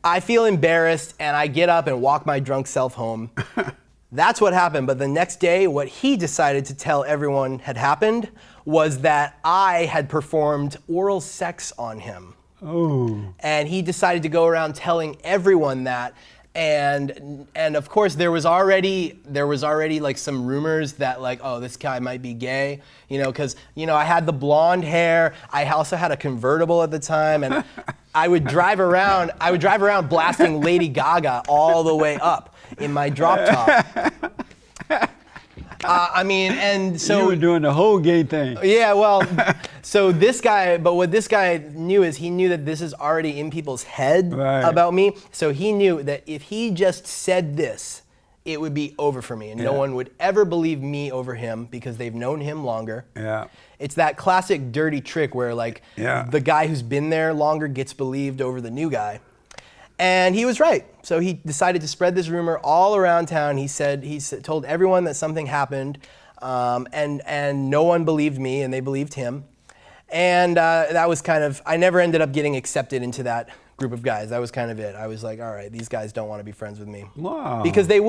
Speaker 2: I feel embarrassed and I get up and walk my drunk self home. That's what happened. But the next day, what he decided to tell everyone had happened was that I had performed oral sex on him.
Speaker 1: Oh.
Speaker 2: And he decided to go around telling everyone that. And of course there was already like some rumors that like, oh, this guy might be gay, you know, because, you know, I had the blonde hair. I also had a convertible at the time, and I would drive around blasting Lady Gaga all the way up in my drop top. I mean, and so
Speaker 1: you were doing the whole gay thing.
Speaker 2: Yeah, well, so what this guy knew is he knew that this is already in people's head about me. So he knew that if he just said this, it would be over for me, and no one would ever believe me over him because they've known him longer.
Speaker 1: Yeah.
Speaker 2: It's that classic dirty trick where like the guy who's been there longer gets believed over the new guy. And he was right. So he decided to spread this rumor all around town. He told everyone that something happened, and no one believed me, and they believed him. And that was kind of, I never ended up getting accepted into that group of guys. That was kind of it. I was like, all right, these guys don't want to be friends with me.
Speaker 1: Wow.
Speaker 2: Because the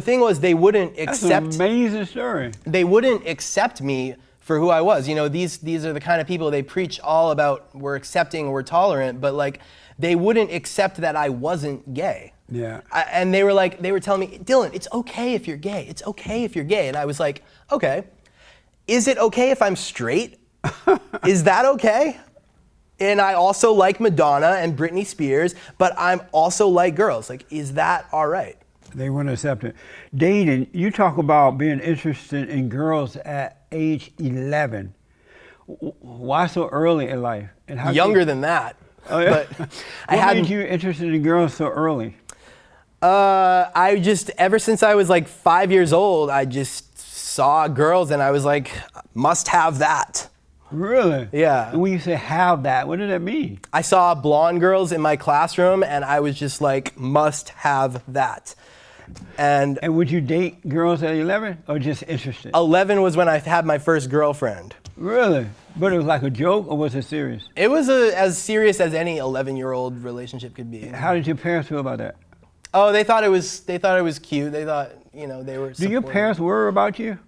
Speaker 2: thing was, they wouldn't accept.
Speaker 1: That's an amazing story.
Speaker 2: They wouldn't accept me for who I was. You know, these are the kind of people they preach all about, we're accepting, we're tolerant, but like, they wouldn't accept that I wasn't gay.
Speaker 1: Yeah.
Speaker 2: And they were telling me, Dylan, it's okay if you're gay. It's okay if you're gay. And I was like, okay. Is it okay if I'm straight? Is that okay? And I also like Madonna and Britney Spears, but I'm also like girls. Like, is that all right?
Speaker 1: They wouldn't accept it. Dating, you talk about being interested in girls at age 11. Why so early in life? And how
Speaker 2: Younger than that.
Speaker 1: Oh, yeah?
Speaker 2: But
Speaker 1: what made you interested in girls so early?
Speaker 2: Ever since I was like 5 years old, I just saw girls and I was like, must have that.
Speaker 1: Really?
Speaker 2: Yeah.
Speaker 1: And when you say have that, what does that mean?
Speaker 2: I saw blonde girls in my classroom, and I was just like, must have that. And
Speaker 1: And would you date girls at 11 or just interested?
Speaker 2: 11 was when I had my first girlfriend.
Speaker 1: Really? But it was like a joke or was it serious?
Speaker 2: It was as serious as any 11-year-old relationship could be.
Speaker 1: How did your parents feel about that?
Speaker 2: Oh, they thought it was cute. They thought, you know, they were
Speaker 1: Do your
Speaker 2: supportive.
Speaker 1: parents worry about you?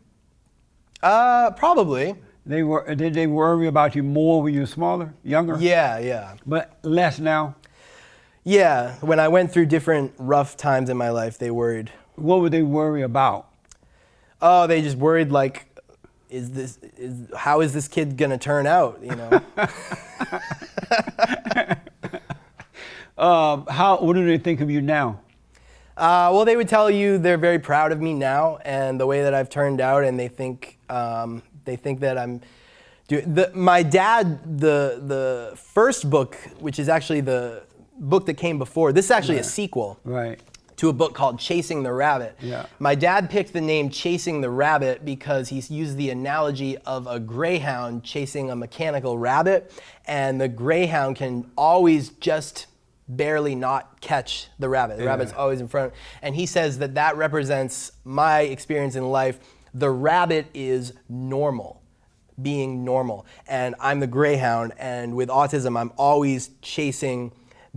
Speaker 2: Probably.
Speaker 1: Did they worry about you more when you were smaller, younger?
Speaker 2: Yeah.
Speaker 1: But less now?
Speaker 2: Yeah, when I went through different rough times in my life, they worried.
Speaker 1: What would they worry about?
Speaker 2: Oh, they just worried like, how is this kid gonna turn out, you know?
Speaker 1: What do they think of you now?
Speaker 2: Well, they would tell you they're very proud of me now and the way that I've turned out, and they think that I'm my dad, the first book, which is actually the book that came before, this is actually a sequel.
Speaker 1: Right.
Speaker 2: To a book called Chasing the Rabbit.
Speaker 1: Yeah.
Speaker 2: My dad picked the name Chasing the Rabbit because he used the analogy of a greyhound chasing a mechanical rabbit, and the greyhound can always just barely not catch the rabbit. The rabbit's always in front. And he says that that represents my experience in life. The rabbit is normal, being normal, and I'm the greyhound, and with autism, I'm always chasing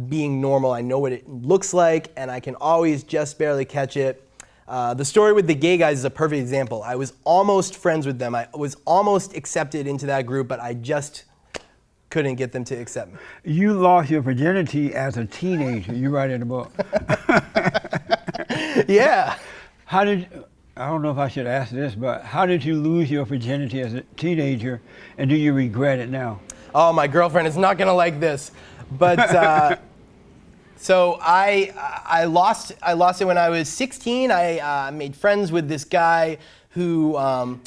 Speaker 2: being normal. I know what it looks like, and I can always just barely catch it. The story with the gay guys is a perfect example. I was almost friends with them. I was almost accepted into that group, but I just couldn't get them to accept me.
Speaker 1: You lost your virginity as a teenager. You write in the book.
Speaker 2: Yeah.
Speaker 1: I don't know if I should ask this, but how did you lose your virginity as a teenager, and do you regret it now?
Speaker 2: Oh, my girlfriend is not gonna like this, but so I lost it when I was 16. I made friends with this guy who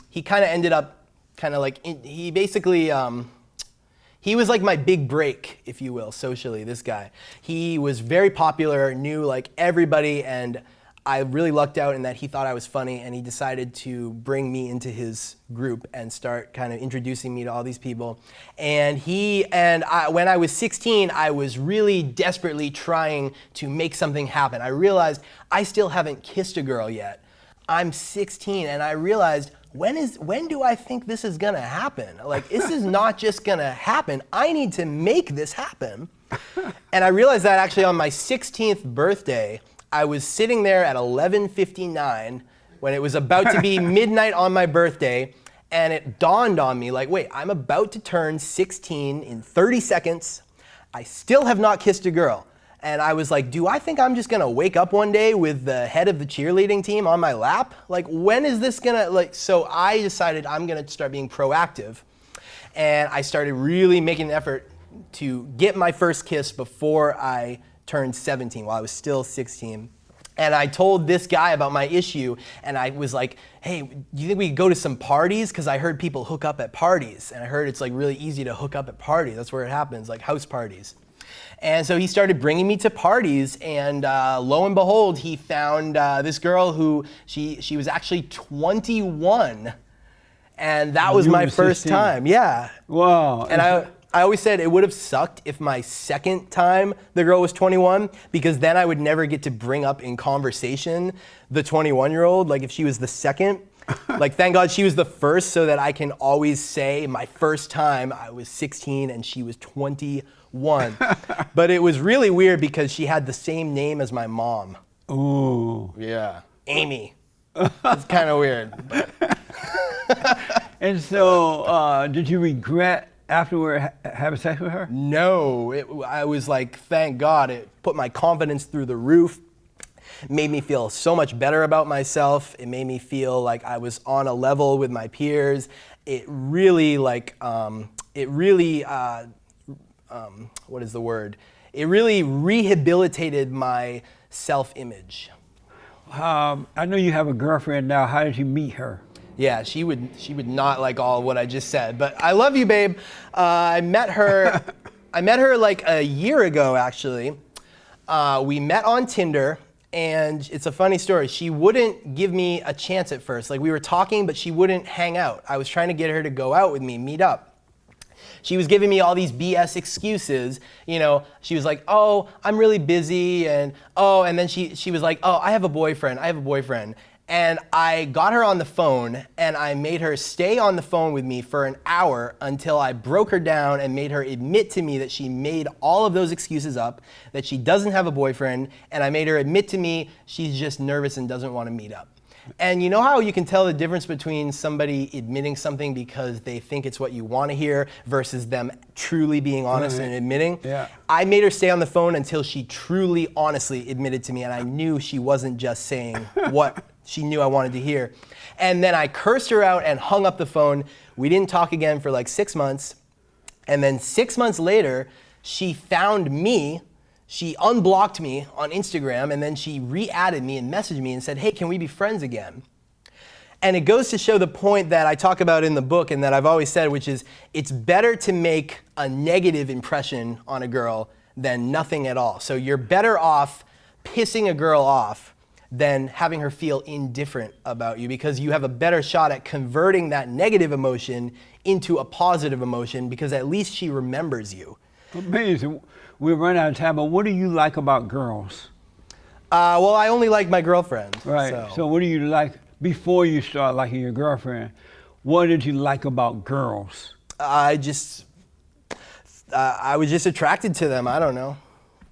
Speaker 2: he kind of ended up he basically he was like my big break, if you will, socially. This guy, he was very popular, knew like everybody, and I really lucked out in that he thought I was funny, and he decided to bring me into his group and start kind of introducing me to all these people. And when I was 16, I was really desperately trying to make something happen. I realized I still haven't kissed a girl yet. I'm 16, and I realized, when do I think this is gonna happen? Like, this is not just gonna happen. I need to make this happen. And I realized that actually on my 16th birthday, I was sitting there at 11:59 when it was about to be midnight on my birthday, and it dawned on me, like, wait, I'm about to turn 16 in 30 seconds. I still have not kissed a girl. And I was like, do I think I'm just gonna wake up one day with the head of the cheerleading team on my lap? Like, when is this gonna, so I decided I'm gonna start being proactive. And I started really making an effort to get my first kiss before I turned 17, while I was still 16. And I told this guy about my issue, and I was like, hey, do you think we could go to some parties? Because I heard people hook up at parties, and I heard it's like really easy to hook up at parties. That's where it happens, like house parties. And so he started bringing me to parties, and lo and behold, he found this girl who, she was actually 21, and that was my first
Speaker 1: 16.
Speaker 2: time, yeah.
Speaker 1: Wow.
Speaker 2: And I always said it would have sucked if my second time the girl was 21, because then I would never get to bring up in conversation the 21-year-old, like if she was the second. Like, thank God she was the first, so that I can always say my first time I was 16 and she was 21. But it was really weird because she had the same name as my mom.
Speaker 1: Ooh.
Speaker 2: Yeah. Amy. It's kind of weird. But.
Speaker 1: And so, did you regret afterward having sex with her?
Speaker 2: No, I was like, thank God. It put my confidence through the roof. Made me feel so much better about myself. It made me feel like I was on a level with my peers. It really what is the word? It really rehabilitated my self-image.
Speaker 1: I know you have a girlfriend now. How did you meet her?
Speaker 2: Yeah, she would not like all of what I just said, but I love you, babe. I met her like a year ago, actually. We met on Tinder, and it's a funny story. She wouldn't give me a chance at first. Like, we were talking, but she wouldn't hang out. I was trying to get her to go out with me, meet up. she was giving me all these BS excuses. You know, she was like, oh, I'm really busy, and then she was like, oh, I have a boyfriend. And I got her on the phone and I made her stay on the phone with me for an hour until I broke her down and made her admit to me that she made all of those excuses up, that she doesn't have a boyfriend, and I made her admit to me she's just nervous and doesn't want to meet up. And you know how you can tell the difference between somebody admitting something because they think it's what you want to hear versus them truly being honest and admitting?
Speaker 1: Yeah.
Speaker 2: I made her stay on the phone until she truly, honestly admitted to me, and I knew she wasn't just saying what she knew I wanted to hear. And then I cursed her out and hung up the phone. We didn't talk again for like 6 months. And then 6 months later, she found me. She unblocked me on Instagram, and then she re-added me and messaged me and said, hey, can we be friends again? And it goes to show the point that I talk about in the book and that I've always said, which is it's better to make a negative impression on a girl than nothing at all. So you're better off pissing a girl off than having her feel indifferent about you, because you have a better shot at converting that negative emotion into a positive emotion, because at least she remembers you.
Speaker 1: Amazing. We've run out of time, but what do you like about girls?
Speaker 2: Well, I only like my girlfriend.
Speaker 1: Right. So what do you like before you start liking your girlfriend? What did you like about girls?
Speaker 2: I was just attracted to them. I don't know.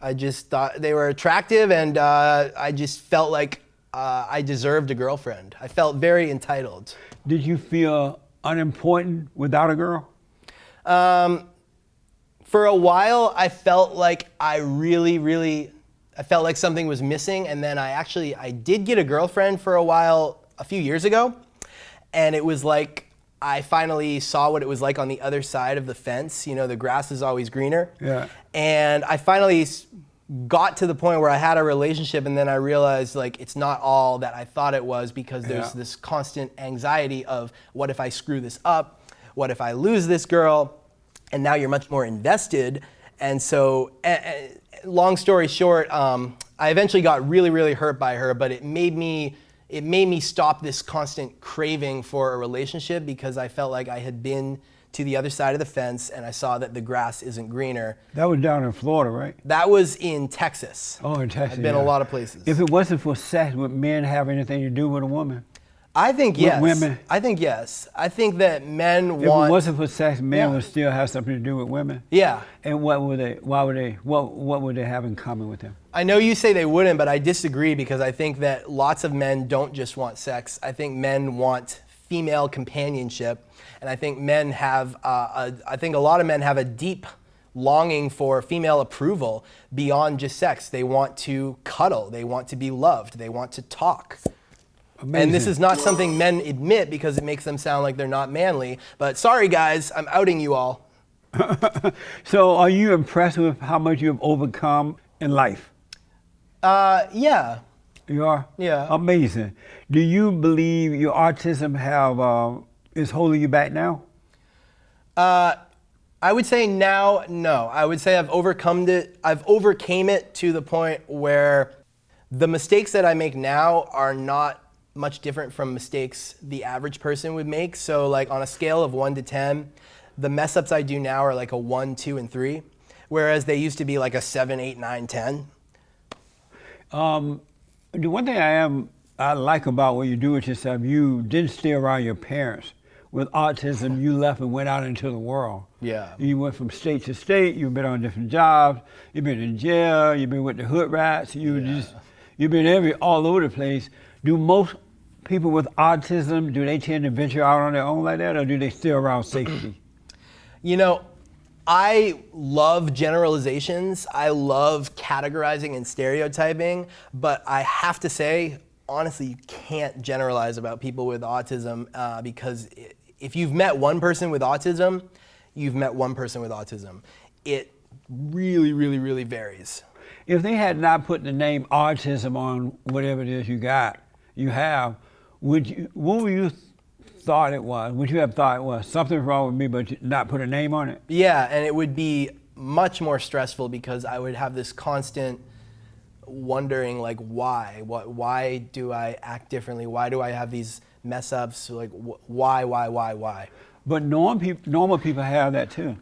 Speaker 2: I just thought they were attractive, and I just felt like I deserved a girlfriend. I felt very entitled.
Speaker 1: Did you feel unimportant without a girl?
Speaker 2: For a while, I felt like I felt like something was missing, and then I did get a girlfriend for a while a few years ago, and it was like I finally saw what it was like on the other side of the fence. You know, the grass is always greener.
Speaker 1: Yeah.
Speaker 2: And I finally got to the point where I had a relationship, and then I realized like it's not all that I thought it was, because there's this constant anxiety of what if I screw this up? What if I lose this girl? And now you're much more invested. And so, long story short, I eventually got really, really hurt by her, but it made me stop this constant craving for a relationship, because I felt like I had been to the other side of the fence and I saw that the grass isn't greener.
Speaker 1: That was down in Florida, right?
Speaker 2: That was in Texas.
Speaker 1: Oh, in Texas.
Speaker 2: I've been a lot of places.
Speaker 1: If it wasn't for sex, would men have anything to do with a woman?
Speaker 2: I think yes.
Speaker 1: Women?
Speaker 2: I think yes. I think that men
Speaker 1: If
Speaker 2: want.
Speaker 1: it wasn't for sex, men would still have something to do with women.
Speaker 2: Yeah.
Speaker 1: And what would they have in common with them?
Speaker 2: I know you say they wouldn't, but I disagree, because I think that lots of men don't just want sex. I think men want female companionship, and I think men have. I think a lot of men have a deep longing for female approval beyond just sex. They want to cuddle. They want to be loved. They want to talk.
Speaker 1: Amazing.
Speaker 2: And this is not something men admit, because it makes them sound like they're not manly. But sorry, guys, I'm outing you all.
Speaker 1: So are you impressed with how much you've overcome in life?
Speaker 2: Yeah.
Speaker 1: You are?
Speaker 2: Yeah.
Speaker 1: Amazing. Do you believe your autism is holding you back now?
Speaker 2: I would say now, no. I would say I've overcome it. I've overcame it to the point where the mistakes that I make now are not much different from mistakes the average person would make. So like on a scale of 1 to 10, the mess ups I do now are like a 1, 2, and 3, whereas they used to be like a 7, 8, 9, 10.
Speaker 1: The one thing I like about what you do with yourself, you didn't stay around your parents. With autism, you left and went out into the world.
Speaker 2: Yeah.
Speaker 1: You went from state to state. You've been on different jobs. You've been in jail. You've been with the hood rats. You've been all over the place. Do most people with autism, do they tend to venture out on their own like that, or do they stay around safety?
Speaker 2: You know, I love generalizations. I love categorizing and stereotyping, but I have to say, honestly, you can't generalize about people with autism, because if you've met one person with autism, you've met one person with autism. It really, really, really varies.
Speaker 1: If they had not put the name autism on whatever it is you have, what would you thought it was? Would you have thought it was something wrong with me, but not put a name on it?
Speaker 2: Yeah, and it would be much more stressful, because I would have this constant wondering, like, why do I act differently? Why do I have these mess ups? Like, why?
Speaker 1: But normal people have that too.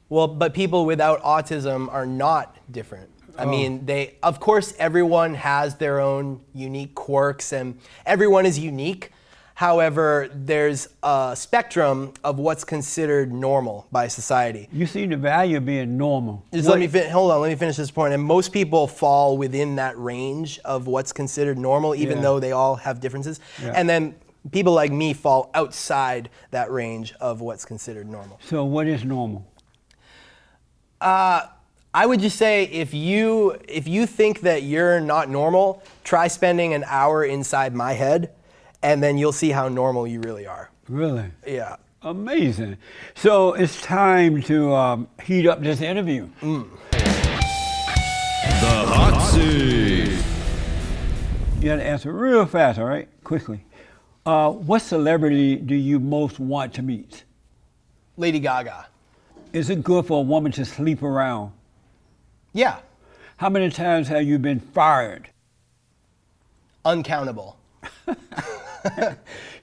Speaker 2: Well, but people without autism are not different. I mean, of course, everyone has their own unique quirks and everyone is unique. However, there's a spectrum of what's considered normal by society.
Speaker 1: You see the value of being normal.
Speaker 2: Let me finish this point. And most people fall within that range of what's considered normal, even though they all have differences.
Speaker 1: Yeah.
Speaker 2: And then people like me fall outside that range of what's considered normal.
Speaker 1: So what is normal?
Speaker 2: I would just say if you think that you're not normal, try spending an hour inside my head, and then you'll see how normal you really are.
Speaker 1: Really?
Speaker 2: Yeah.
Speaker 1: Amazing. So it's time to heat up this interview.
Speaker 4: The hot seat.
Speaker 1: You got to answer real fast, all right? Quickly. What celebrity do you most want to meet?
Speaker 2: Lady Gaga.
Speaker 1: Is it good for a woman to sleep around?
Speaker 2: Yeah.
Speaker 1: How many times have you been fired?
Speaker 2: Uncountable.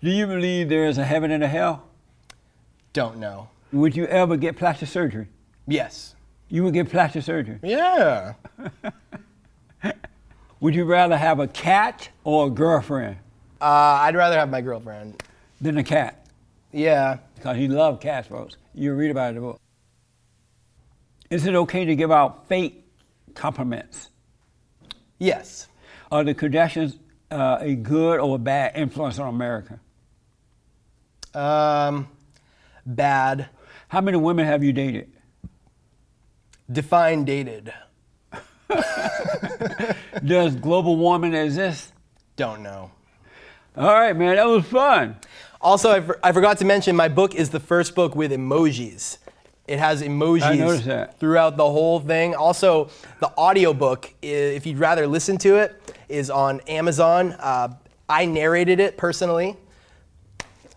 Speaker 1: Do you believe there is a heaven and a hell?
Speaker 2: Don't know.
Speaker 1: Would you ever get plastic surgery?
Speaker 2: Yes.
Speaker 1: You would get plastic surgery.
Speaker 2: Yeah.
Speaker 1: Would you rather have a cat or a girlfriend
Speaker 2: I'd rather have my girlfriend.
Speaker 1: than a cat?
Speaker 2: Yeah.
Speaker 1: Because he loved cats, folks. You read about it in the book. Is it okay to give out fake compliments?
Speaker 2: Yes.
Speaker 1: Are the Kardashians a good or a bad influence on America?
Speaker 2: Bad.
Speaker 1: How many women have you dated?
Speaker 2: Define dated.
Speaker 1: Does global warming exist?
Speaker 2: Don't know.
Speaker 1: All right, man, that was fun.
Speaker 2: Also, I forgot to mention my book is the first book with emojis. It has
Speaker 1: I noticed
Speaker 2: emojis
Speaker 1: that.
Speaker 2: throughout the whole thing. Also, the audiobook, if you'd rather listen to it, is on Amazon. I narrated it personally.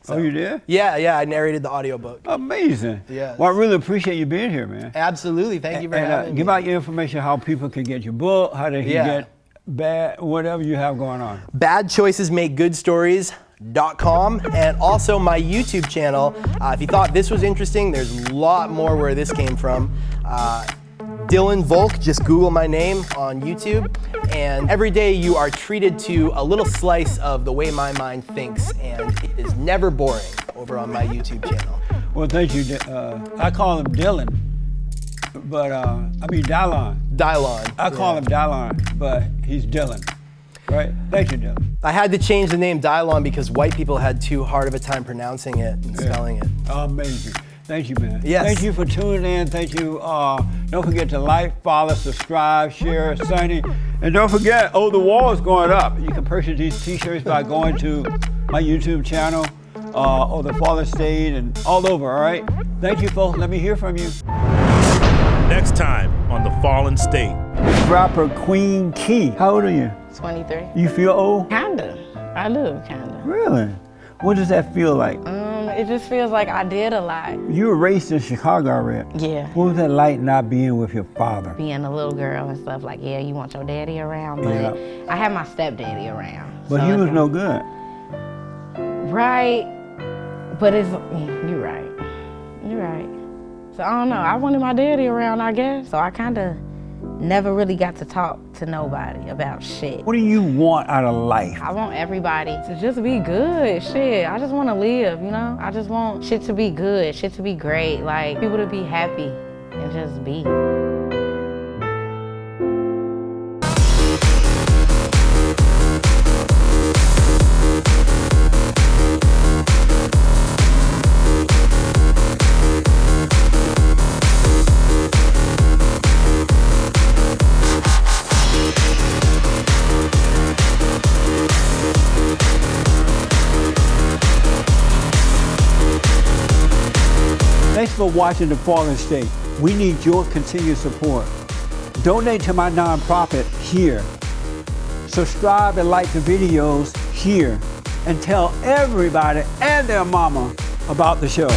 Speaker 1: Oh, you did?
Speaker 2: Yeah, I narrated the audiobook.
Speaker 1: Amazing.
Speaker 2: Yes.
Speaker 1: Well, I really appreciate you being here, man.
Speaker 2: Absolutely. Thank you for
Speaker 1: And
Speaker 2: having me.
Speaker 1: give out your information, how people can get your book, how they can get bad, whatever you have going on.
Speaker 2: badchoicesmakegoodstories.com, and also my YouTube channel. If you thought this was interesting, there's a lot more where this came from. Dylan Volk, just Google my name on YouTube. And every day you are treated to a little slice of the way my mind thinks, and it is never boring over on my YouTube channel.
Speaker 1: Well, thank you. I call him Dylan, but Dylan.
Speaker 2: Dylon.
Speaker 1: I call him Dylan, but he's Dylan, right? Thank you, Dylan.
Speaker 2: I had to change the name Dylon because white people had too hard of a time pronouncing it and spelling it.
Speaker 1: Amazing. Thank you, man.
Speaker 2: Yes.
Speaker 1: Thank you for tuning in. Thank you. Don't forget to like, follow, subscribe, share, Sunny. And don't forget, the wall is going up. You can purchase these t-shirts by going to my YouTube channel or TheFallenState and all over, all right? Thank you, folks. Let me hear from you.
Speaker 4: Next time on The Fallen State.
Speaker 1: Rapper Queen Key. How old are you?
Speaker 5: 23.
Speaker 1: You feel old?
Speaker 5: Kinda. I do, kinda.
Speaker 1: Really? What does that feel like?
Speaker 5: It just feels like I did a lot.
Speaker 1: You were raised in Chicago, I read.
Speaker 5: Yeah.
Speaker 1: What was that like not being with your father?
Speaker 5: Being a little girl and stuff, like, yeah, you want your daddy around, but
Speaker 1: Yeah.
Speaker 5: I had my stepdaddy around.
Speaker 1: But
Speaker 5: so
Speaker 1: he
Speaker 5: it's
Speaker 1: was
Speaker 5: like-
Speaker 1: no good.
Speaker 5: Right, but you're right. You're right. So I don't know, I wanted my daddy around, I guess. So I kinda never really got to talk to nobody about shit.
Speaker 1: What do you want out of life?
Speaker 5: I want everybody to just be good, shit. I just want to live, you know? I just want shit to be good, shit to be great, like people to be happy and just be.
Speaker 1: Thanks for watching The Fallen State. We need your continued support. Donate to my nonprofit here. Subscribe and like the videos here. And tell everybody and their mama about the show.